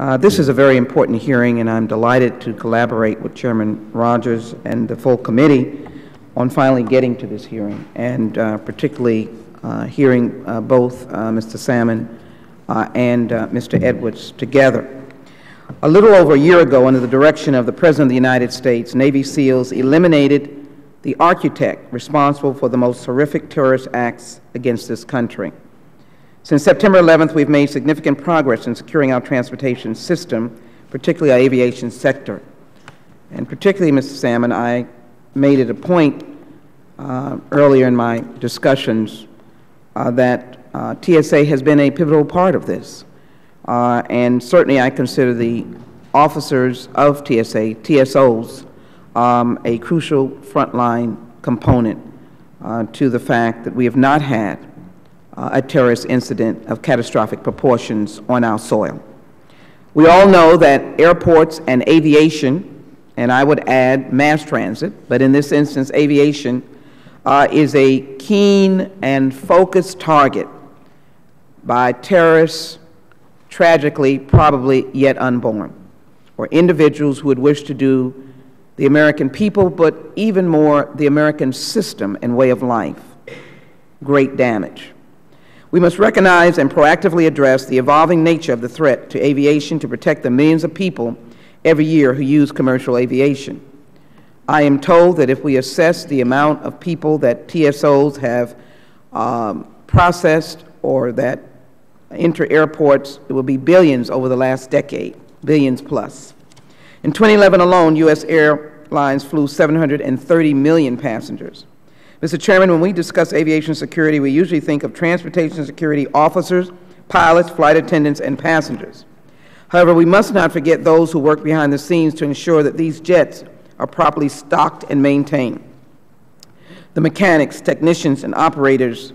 This is a very important hearing, and I'm delighted to collaborate with Chairman Rogers and the full committee on finally getting to this hearing, and particularly hearing both Mr. Salmon and Mr. Edwards together. A little over a year ago, under the direction of the President of the United States, Navy SEALs eliminated the architect responsible for the most horrific terrorist acts against this country. Since September 11th, we've made significant progress in securing our transportation system, particularly our aviation sector. And particularly, Mr. Salmon, I made it a point earlier in my discussions that TSA has been a pivotal part of this. And certainly I consider the officers of TSA, TSOs, a crucial frontline component to the fact that we have not had a terrorist incident of catastrophic proportions on our soil. We all know that airports and aviation, and I would add mass transit, but in this instance aviation, is a keen and focused target by terrorists, tragically probably yet unborn, or individuals who would wish to do the American people, but even more the American system and way of life, great damage. We must recognize and proactively address the evolving nature of the threat to aviation to protect the millions of people every year who use commercial aviation. I am told that if we assess the amount of people that TSOs have processed or that enter airports, it will be billions over the last decade, billions plus. In 2011 alone, U.S. airlines flew 730 million passengers. Mr. Chairman, when we discuss aviation security, we usually think of transportation security officers, pilots, flight attendants, and passengers. However, we must not forget those who work behind the scenes to ensure that these jets are properly stocked and maintained. The mechanics, technicians, and operators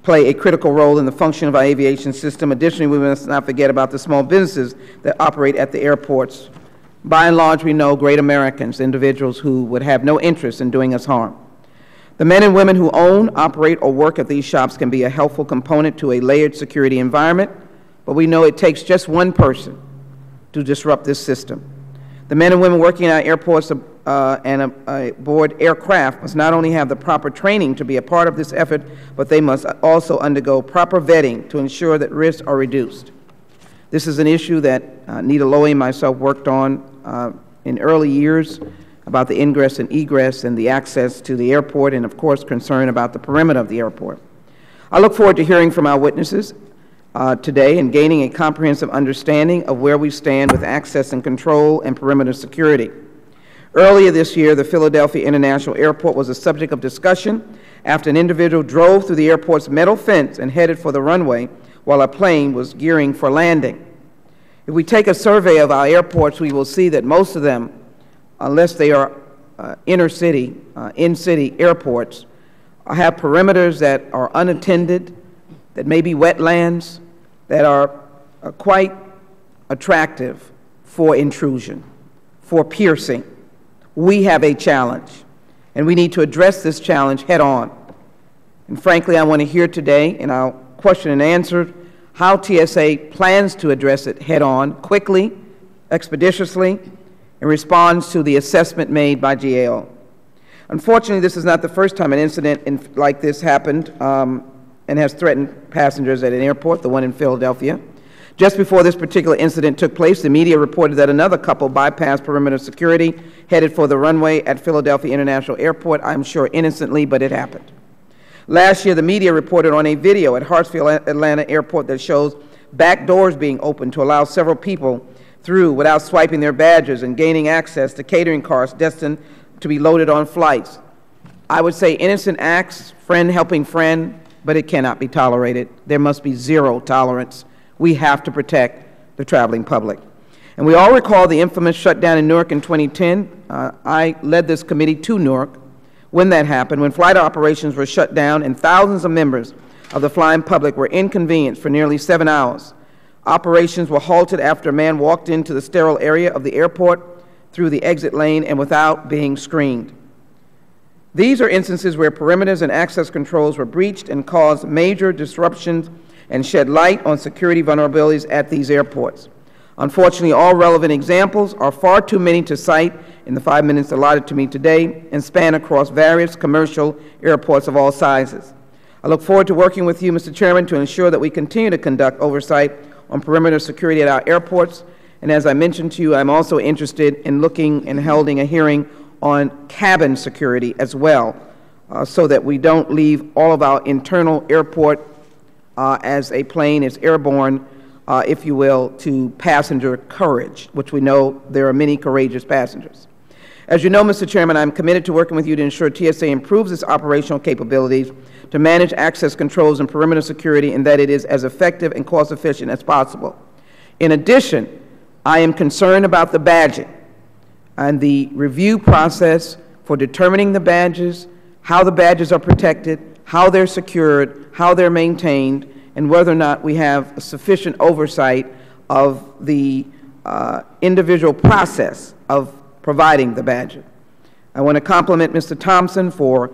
play a critical role in the function of our aviation system. Additionally, we must not forget about the small businesses that operate at the airports. By and large, we know great Americans, individuals who would have no interest in doing us harm. The men and women who own, operate, or work at these shops can be a helpful component to a layered security environment, but we know it takes just one person to disrupt this system. The men and women working at our airports and aboard aircraft must not only have the proper training to be a part of this effort, but they must also undergo proper vetting to ensure that risks are reduced. This is an issue that Nita Lowy and myself worked on in early years, about the ingress and egress and the access to the airport, and of course concern about the perimeter of the airport. I look forward to hearing from our witnesses today and gaining a comprehensive understanding of where we stand with access and control and perimeter security. Earlier this year, the Philadelphia International Airport was a subject of discussion after an individual drove through the airport's metal fence and headed for the runway while a plane was gearing for landing. If we take a survey of our airports, we will see that most of them, unless they are inner-city, in-city airports, have perimeters that are unattended, that may be wetlands, that are quite attractive for intrusion, for piercing. We have a challenge, and we need to address this challenge head-on. And frankly, I want to hear today, in our question and answer, how TSA plans to address it head-on, quickly, expeditiously, in response to the assessment made by GAO. Unfortunately, this is not the first time an incident like this happened and has threatened passengers at an airport, the one in Philadelphia. Just before this particular incident took place, the media reported that another couple bypassed perimeter security, headed for the runway at Philadelphia International Airport, I'm sure innocently, but it happened. Last year, the media reported on a video at Hartsfield Atlanta Airport that shows back doors being opened to allow several people through without swiping their badges and gaining access to catering cars destined to be loaded on flights. I would say innocent acts, friend helping friend, but it cannot be tolerated. There must be zero tolerance. We have to protect the traveling public. And we all recall the infamous shutdown in Newark in 2010. I led this committee to Newark when that happened, when flight operations were shut down and thousands of members of the flying public were inconvenienced for nearly 7 hours. Operations were halted after a man walked into the sterile area of the airport through the exit lane and without being screened. These are instances where perimeters and access controls were breached and caused major disruptions and shed light on security vulnerabilities at these airports. Unfortunately, all relevant examples are far too many to cite in the 5 minutes allotted to me today and span across various commercial airports of all sizes. I look forward to working with you, Mr. Chairman, to ensure that we continue to conduct oversight on perimeter security at our airports. And as I mentioned to you, I'm also interested in looking and holding a hearing on cabin security as well, so that we don't leave all of our internal airport as a plane is airborne, if you will, to passenger courage, which we know there are many courageous passengers. As you know, Mr. Chairman, I'm committed to working with you to ensure TSA improves its operational capabilities to manage access controls and perimeter security, and that it is as effective and cost-efficient as possible. In addition, I am concerned about the badging and the review process for determining the badges, how the badges are protected, how they're secured, how they're maintained, and whether or not we have sufficient oversight of the individual process of providing the badge. I want to compliment Mr. Thompson for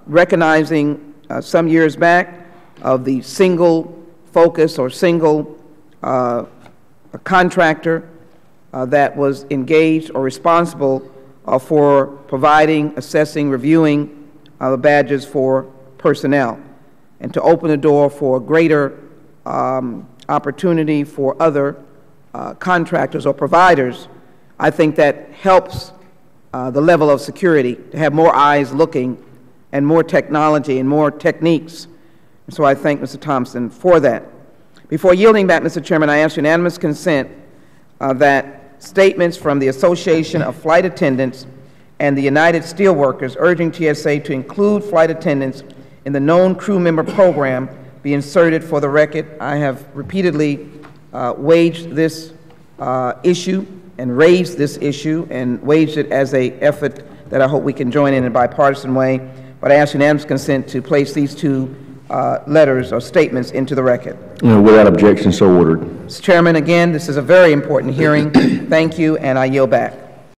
recognizing some years back of the single focus or single contractor that was engaged or responsible for providing, assessing, reviewing the badges for personnel, and to open the door for greater opportunity for other contractors or providers. I think that helps the level of security, to have more eyes looking and more technology and more techniques. And so I thank Mr. Thompson for that. Before yielding back, Mr. Chairman, I ask unanimous consent that statements from the Association of Flight Attendants and the United Steelworkers urging TSA to include flight attendants in the known crew member program be inserted for the record. I have repeatedly waged this issue and raised this issue and waged it as an effort that I hope we can join in a bipartisan way. But I ask unanimous consent to place these two letters or statements into the record. Without objection, so ordered. Mr. Chairman, again, this is a very important hearing. Thank you, and I yield back.